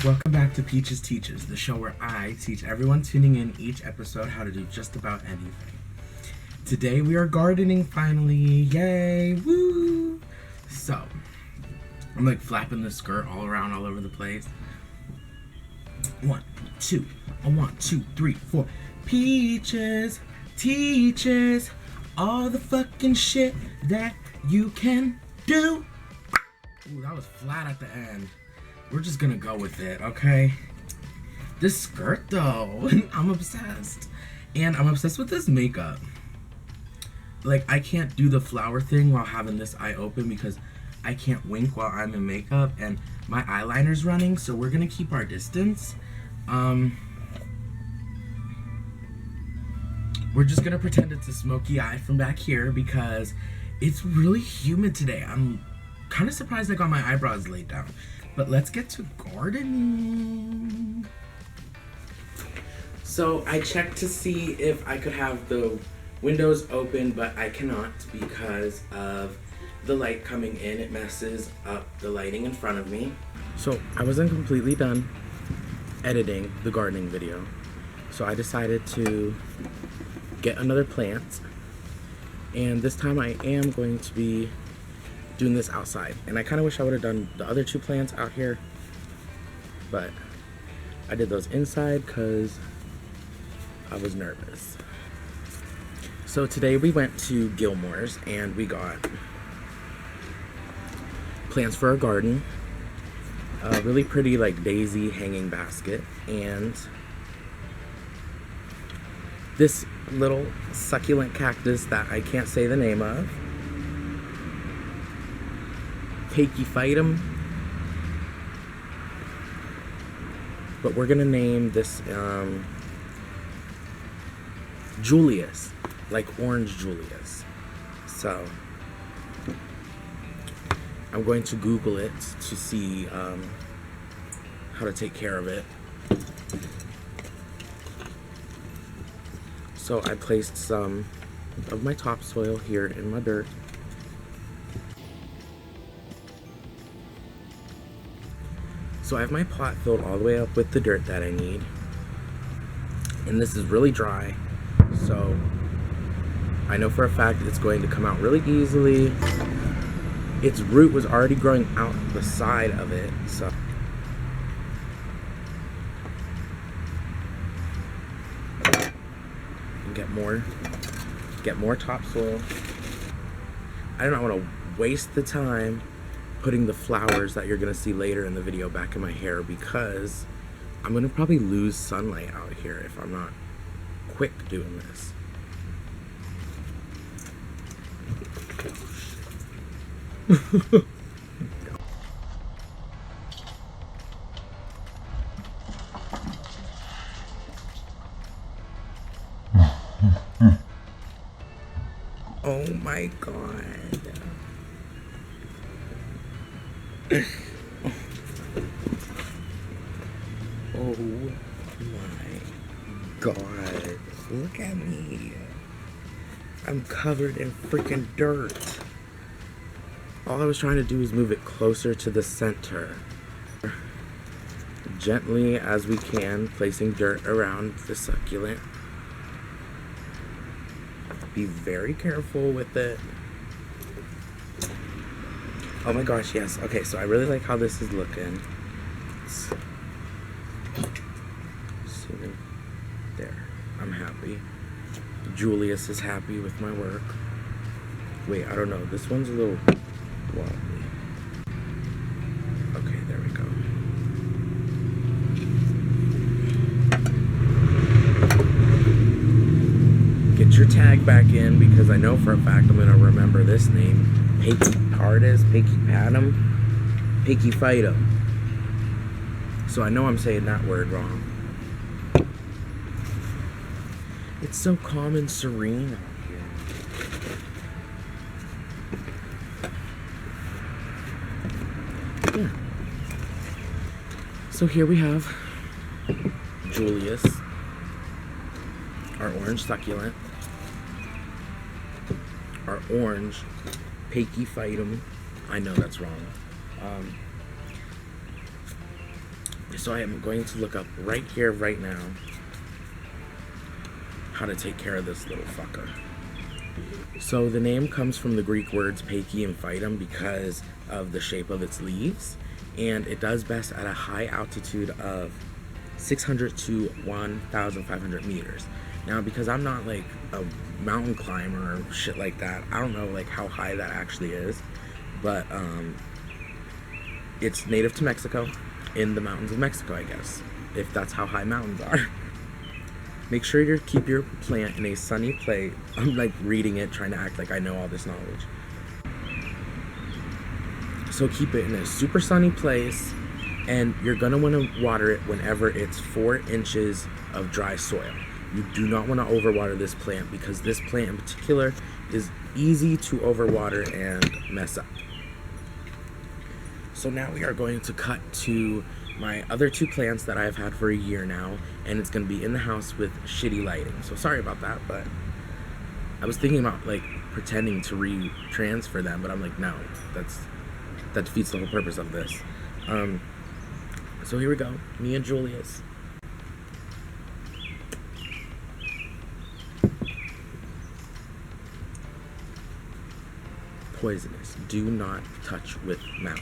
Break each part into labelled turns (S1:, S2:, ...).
S1: Welcome back to Peaches Teaches, the show where I teach everyone tuning in each episode how to do just about anything. Today we are gardening finally, yay, woo! So, I'm like flapping the skirt all around all over the place. 1, 2, 3, 4. Peaches teaches all the fucking shit that you can do. Ooh, that was flat at the end. We're just gonna go with it, okay? This skirt though, I'm obsessed. And I'm obsessed with this makeup. Like, I can't do the flower thing while having this eye open because I can't wink while I'm in makeup and my eyeliner's running, so we're gonna keep our distance. We're just gonna pretend it's a smoky eye from back here because it's really humid today. I'm kind of surprised I got my eyebrows laid down. But let's get to gardening. So I checked to see if I could have the windows open, but I cannot because of the light coming in. It messes up the lighting in front of me. So I wasn't completely done editing the gardening video. So I decided to get another plant. And this time I am going to be doing this outside, and I kind of wish I would have done the other 2 plants out here, but I did those inside because I was nervous. So today we went to Gilmore's and we got plants for our garden, a really pretty like daisy hanging basket, and this little succulent cactus that I can't say the name of, Pachyphytum, but we're gonna name this Julius, like Orange Julius. So I'm going to Google it to see how to take care of it. So I placed some of my topsoil here in my dirt. So I have my pot filled all the way up with the dirt that I need. And this is really dry. So I know for a fact it's going to come out really easily. Its root was already growing out the side of it. So get more topsoil. I do not want to waste the time putting the flowers that you're gonna see later in the video back in my hair because I'm gonna probably lose sunlight out here if I'm not quick doing this. Oh my god. Oh my god. Look at me. I'm covered in freaking dirt. All I was trying to do is move it closer to the center. Gently as we can, placing dirt around the succulent. Be very careful with it. Oh my gosh, yes. Okay, so I really like how this is looking. There. I'm happy. Julius is happy with my work. Wait, I don't know. This one's a little wobbly. Okay, there we go. Get your tag back in because I know for a fact I'm going to remember this name. Pachyphytum. So I know I'm saying that word wrong. It's so calm and serene out here. Yeah. So here we have Julius, our orange succulent, our orange Pachyphytum. I know that's wrong. So I am going to look up right here, right now, how to take care of this little fucker. So the name comes from the Greek words Paiky and Phytum because of the shape of its leaves, and it does best at a high altitude of 600 to 1,500 meters. Now, because I'm not like a mountain climber or shit like that, I don't know like how high that actually is, but it's native to Mexico, in the mountains of Mexico, I guess, if that's how high mountains are. Make sure you keep your plant in a sunny place. I'm like reading it, trying to act like I know all this knowledge. So keep it in a super sunny place, and you're gonna want to water it whenever it's 4 inches of dry soil. You do not want to overwater this plant because this plant in particular is easy to overwater and mess up. So now we are going to cut to my other 2 plants that I've had for a year now, and it's going to be in the house with shitty lighting. So sorry about that, but I was thinking about like pretending to retransfer them, but I'm like, no, that defeats the whole purpose of this. So here we go, me and Julius. Poisonous. Do not touch with mouth.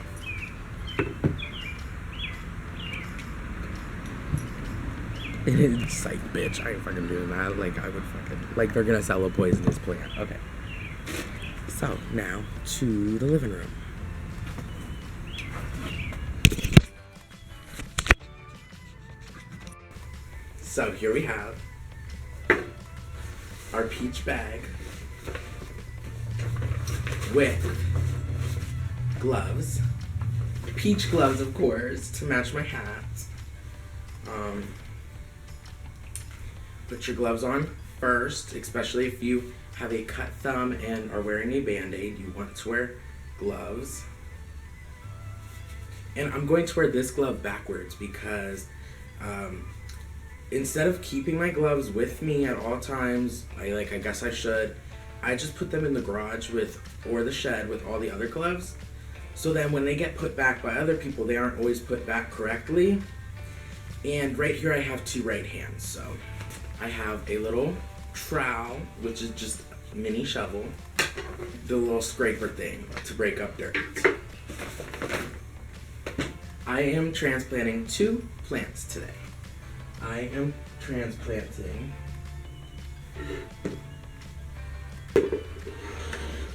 S1: It's like, bitch, I ain't fucking doing that. Like, I would fucking, like, they're gonna sell a poisonous plant. Okay. So, now to the living room. So, here we have our peach bag with gloves. Peach gloves, of course, to match my hat. Put your gloves on first, especially if you have a cut thumb and are wearing a Band-Aid. You want to wear gloves. And I'm going to wear this glove backwards because instead of keeping my gloves with me at all times, I guess I should, I just put them in the garage or the shed with all the other gloves. So then when they get put back by other people, they aren't always put back correctly. And right here I have 2 right hands. So I have a little trowel, which is just a mini shovel, the little scraper thing to break up dirt. I am transplanting 2 plants today. I am transplanting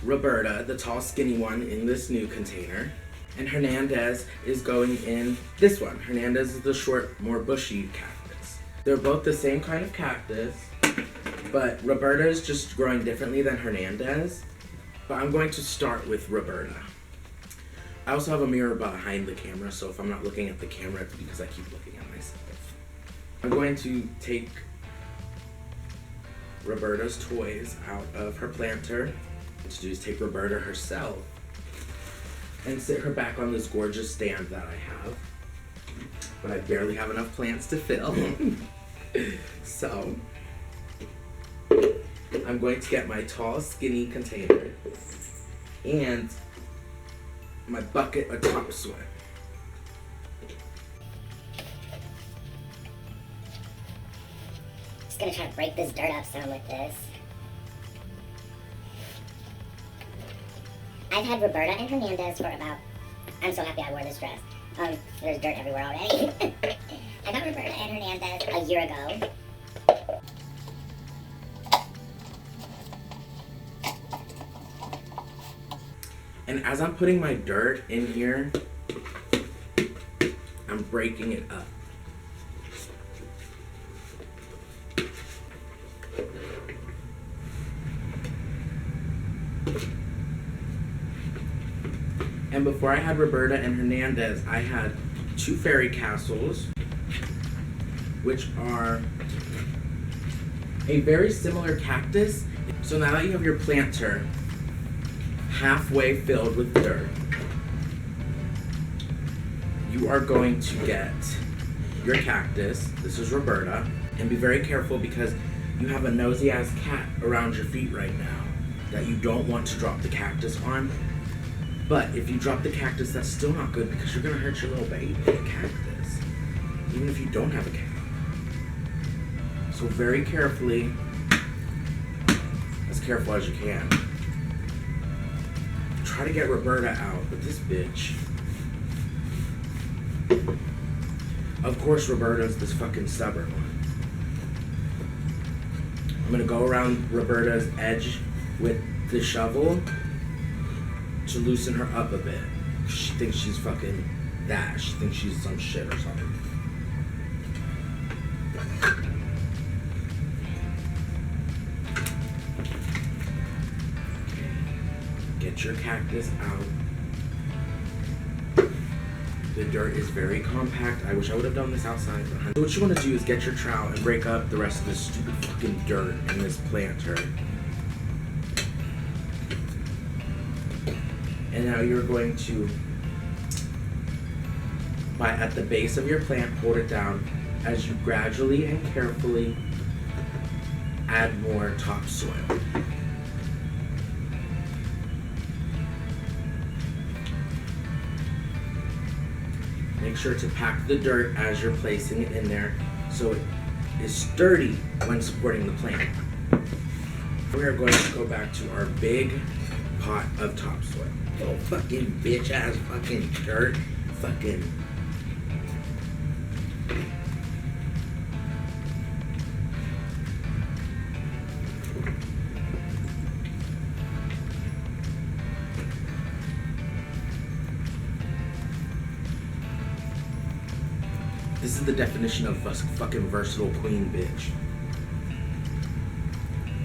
S1: Roberta, the tall skinny one, in this new container, and Hernandez is going in this one. Hernandez is the short, more bushy cactus. They're both the same kind of cactus, but Roberta is just growing differently than Hernandez. But I'm going to start with Roberta. I also have a mirror behind the camera, so if I'm not looking at the camera, it's because I keep looking at myself. I'm going to take Roberta's toys out of her planter. What to do is take Roberta herself and sit her back on this gorgeous stand that I have. But I barely have enough plants to fill. So I'm going to get my tall, skinny container and my bucket of topsoil.
S2: Just gonna try to break this dirt up some with this. I've had Roberta and Hernandez for about, I'm so happy I wore this dress. There's dirt everywhere already. I got Roberta and Hernandez a year ago.
S1: And as I'm putting my dirt in here, I'm breaking it up. And before I had Roberta and Hernandez, I had 2 fairy castles, which are a very similar cactus. So now that you have your planter halfway filled with dirt, you are going to get your cactus. This is Roberta. And be very careful because you have a nosy ass cat around your feet right now that you don't want to drop the cactus on. But if you drop the cactus, that's still not good because you're gonna hurt your little baby cactus. even if you don't have a cat. So very carefully, as careful as you can, try to get Roberta out, but this bitch. Of course Roberta's this fucking stubborn one. I'm gonna go around Roberta's edge with the shovel to loosen her up a bit. She thinks she's fucking that. She thinks she's some shit or something. Okay. Get your cactus out. The dirt is very compact. I wish I would have done this outside. So what you want to do is get your trowel and break up the rest of this stupid fucking dirt in this planter. And now you're going to, at the base of your plant, hold it down as you gradually and carefully add more topsoil. Make sure to pack the dirt as you're placing it in there so it is sturdy when supporting the plant. We are going to go back to our big pot of topsoil. Oh, fucking bitch ass fucking dirt. Fucking. This is the definition of a fucking versatile queen bitch.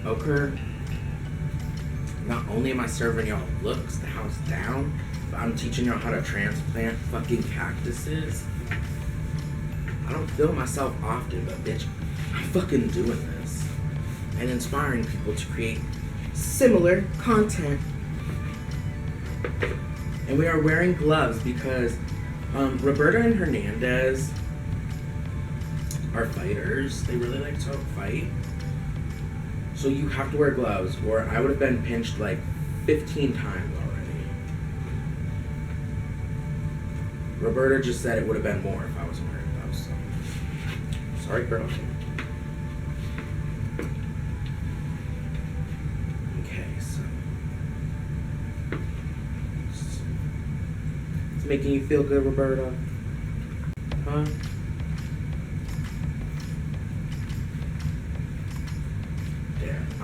S1: Okay. Not only am I serving y'all looks the house down, but I'm teaching y'all how to transplant fucking cactuses. I don't feel myself often, but bitch, I'm fucking doing this. And inspiring people to create similar content. And we are wearing gloves because Roberta and Hernandez are fighters. They really like to fight. So you have to wear gloves, or I would have been pinched like 15 times already. Roberta just said it would have been more if I wasn't wearing gloves. So. Sorry, girl. Okay, so. It's making you feel good, Roberta? Huh?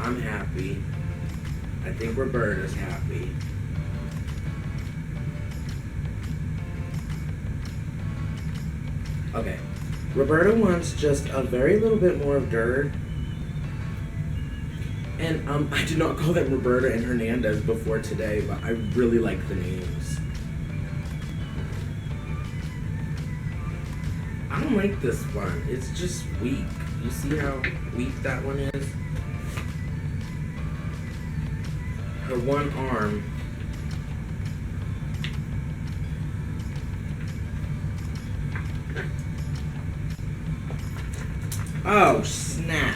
S1: I'm happy. I think Roberta's happy. Okay. Roberta wants just a very little bit more of dirt. And I did not call them Roberta and Hernandez before today, but I really like the names. I don't like this one. It's just weak. You see how weak that one is? Her one arm. Oh, snap.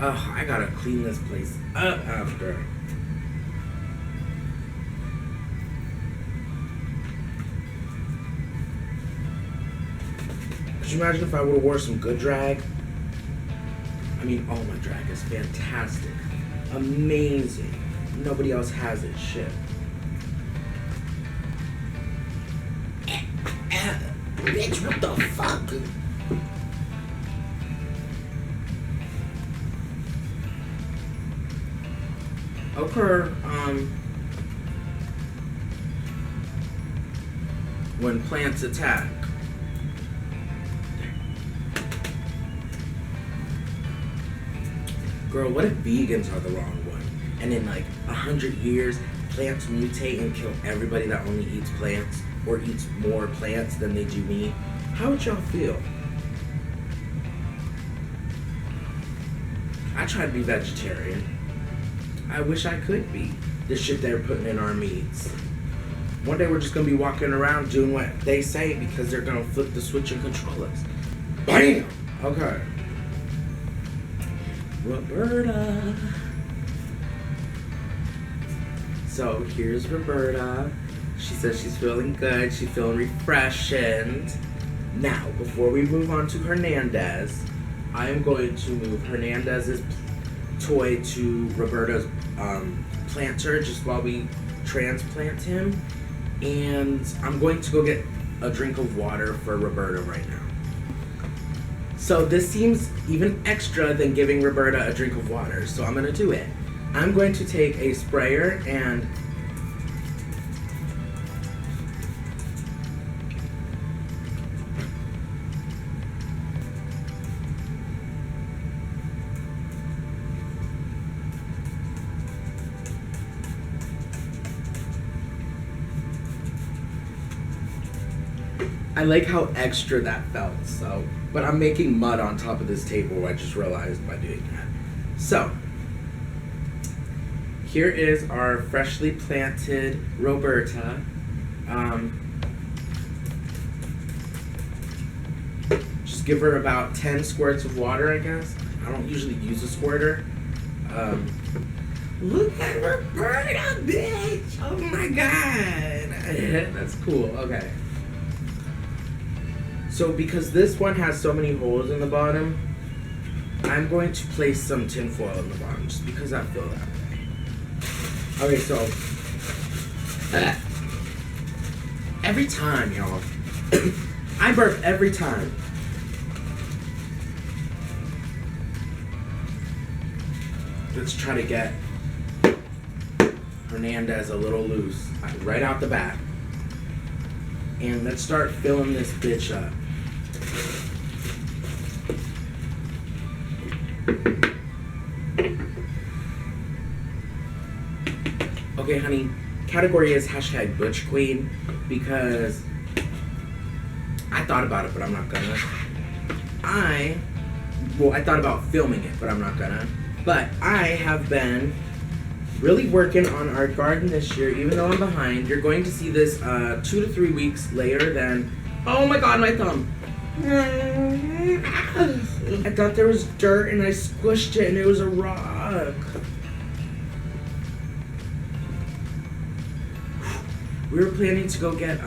S1: Oh, I gotta clean this place up after. Could you imagine if I would have wore some good drag? I mean, oh, my drag is fantastic. Amazing. Nobody else has it. Shit. Bitch, what the fuck? Okay, when plants attack. Girl, what if vegans are the wrong one? And in like 100 years, plants mutate and kill everybody that only eats plants or eats more plants than they do meat? How would y'all feel? I try to be vegetarian. I wish I could be. The shit they're putting in our meats. One day we're just gonna be walking around doing what they say because they're gonna flip the switch and control us. BAM! Okay. Roberta. So here's Roberta. She says she's feeling good. She's feeling refreshed. Now, before we move on to Hernandez, I am going to move Hernandez's toy to Roberta's planter just while we transplant him. And I'm going to go get a drink of water for Roberta right now. So this seems even extra than giving Roberta a drink of water, so I'm gonna do it. I'm going to take a sprayer and I like how extra that felt, so. But I'm making mud on top of this table, I just realized by doing that. So, here is our freshly planted Roberta. Just give her about 10 squirts of water, I guess. I don't usually use a squirter. Look at Roberta, bitch! Oh my god! That's cool, okay. So because this one has so many holes in the bottom, I'm going to place some tinfoil in the bottom just because I feel that way. Okay, so every time, y'all, I burp every time. Let's try to get Hernandez a little loose right out the bat. And let's start filling this bitch up. Okay, honey, category is hashtag Butch Queen because I thought about it, but I'm not gonna. I thought about filming it, but I'm not gonna. But I have been really working on our garden this year, even though I'm behind. You're going to see this 2 to 3 weeks later than, oh my god, my thumb. I thought there was dirt and I squished it and it was a rock. We were planning to go get,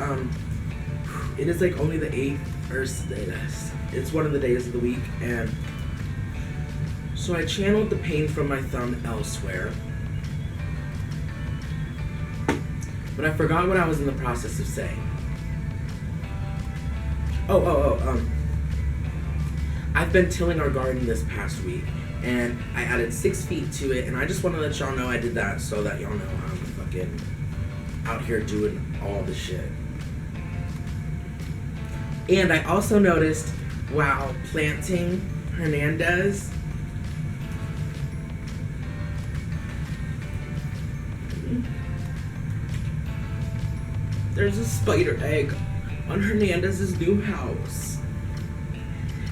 S1: it is like only the 8th, or it's one of the days of the week, and so I channeled the pain from my thumb elsewhere. But I forgot what I was in the process of saying. I've been tilling our garden this past week, and I added 6 feet to it, and I just want to let y'all know I did that so that y'all know I'm fucking out here doing all the shit. And I also noticed while planting Hernandez, there's a spider egg on Hernandez's new house.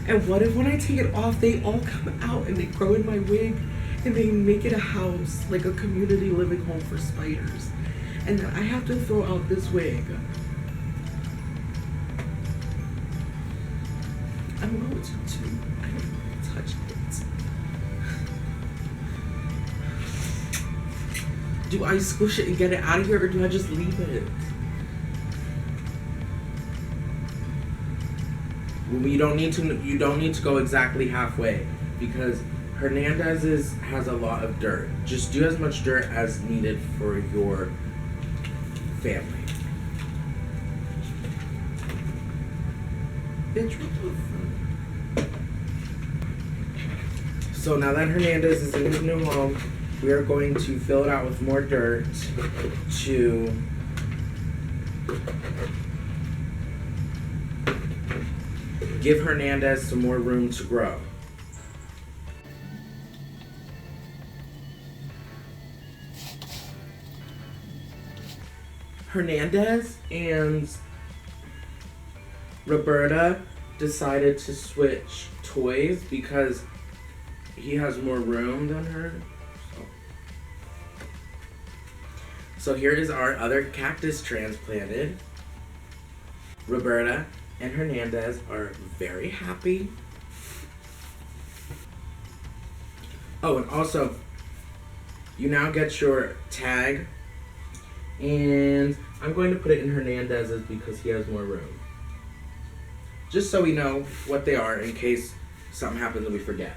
S1: And what if when I take it off, they all come out and they grow in my wig and they make it a house, like a community living home for spiders. And then I have to throw out this wig. I don't know what to do. I don't want to touch it. Do I squish it and get it out of here, or do I just leave it? You don't need to go exactly halfway because Hernandez's has a lot of dirt. Just do as much dirt as needed for your family. Bitch, what the fuck? So now that Hernandez is in his new home, we are going to fill it out with more dirt to give Hernandez some more room to grow. Hernandez and Roberta decided to switch toys because he has more room than her. So here is our other cactus transplanted. Roberta and Hernandez are very happy. Oh, and also, you now get your tag, and I'm going to put it in Hernandez's because he has more room. just so we know what they are in case something happens and we forget.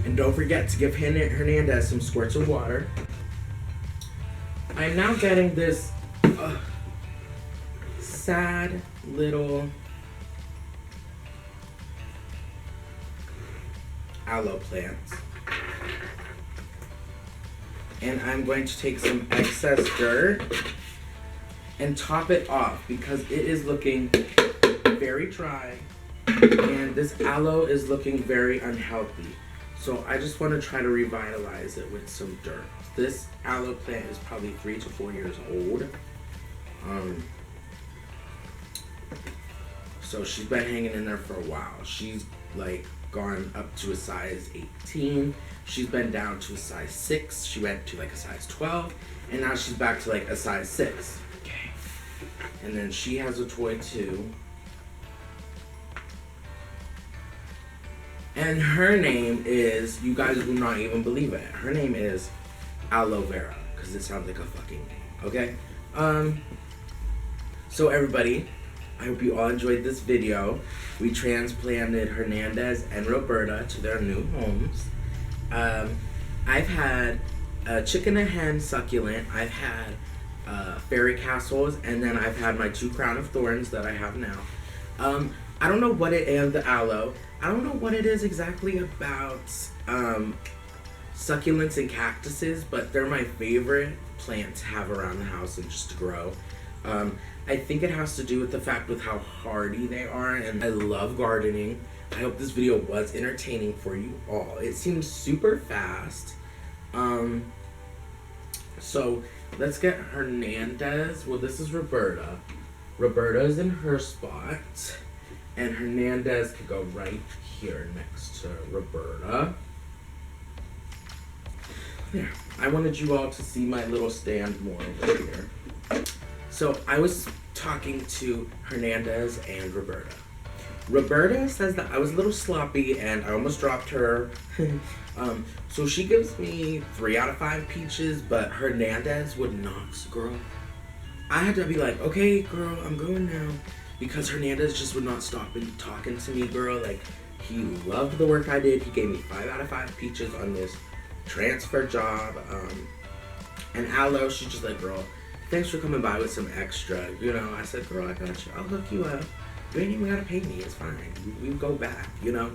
S1: And don't forget to give Hernandez some squirts of water. I'm now getting this sad little aloe plant. And I'm going to take some excess dirt and top it off because it is looking very dry and this aloe is looking very unhealthy. So I just want to try to revitalize it with some dirt. This aloe plant is probably 3 to 4 years old. So she's been hanging in there for a while. She's like gone up to a size 18. She's been down to a size 6. She went to like a size 12. And now she's back to like a size 6. Okay. And then she has a toy too. And her name is, you guys will not even believe it. Her name is Aloe Vera, because it sounds like a fucking name, okay? So everybody, I hope you all enjoyed this video. We transplanted Hernandez and Roberta to their new homes. I've had a chicken and hen succulent. I've had fairy castles, and then I've had my 2 crown of thorns that I have now. I don't know what it is, the aloe. I don't know what it is exactly about succulents and cactuses, but they're my favorite plant to have around the house and just to grow. I think it has to do with the fact with how hardy they are, and I love gardening. I hope this video was entertaining for you all. It seems super fast. So let's get Hernandez. Well, this is Roberta. Roberta's in her spot. And Hernandez could go right here next to Roberta. There. I wanted you all to see my little stand more over here. So I was talking to Hernandez and Roberta. Roberta says that I was a little sloppy and I almost dropped her. So she gives me 3 out of 5 peaches, but Hernandez would not, girl. I had to be like, okay, girl, I'm going now. Because Hernandez just would not stop and talking to me, girl. Like, he loved the work I did. He gave me 5 out of 5 peaches on this transfer job. And Aloe, she's just like, girl, thanks for coming by with some extra. You know, I said, girl, I got you. I'll hook you up. You ain't even gotta pay me. It's fine. We go back, you know?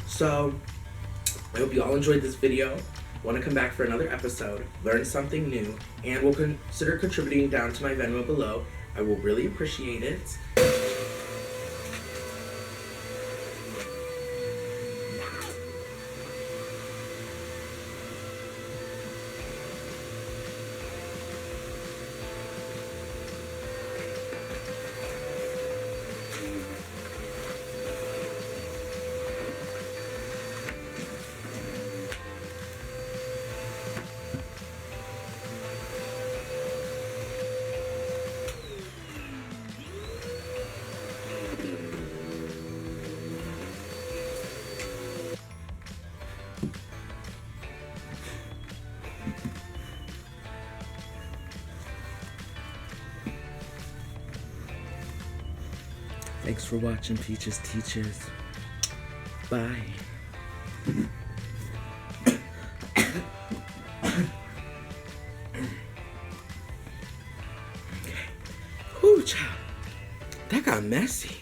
S1: So, I hope you all enjoyed this video. Want to come back for another episode, learn something new, and will consider contributing down to my Venmo below. I will really appreciate it. Thanks for watching Peaches Teaches. Bye. Okay. Whoo, child. That got messy.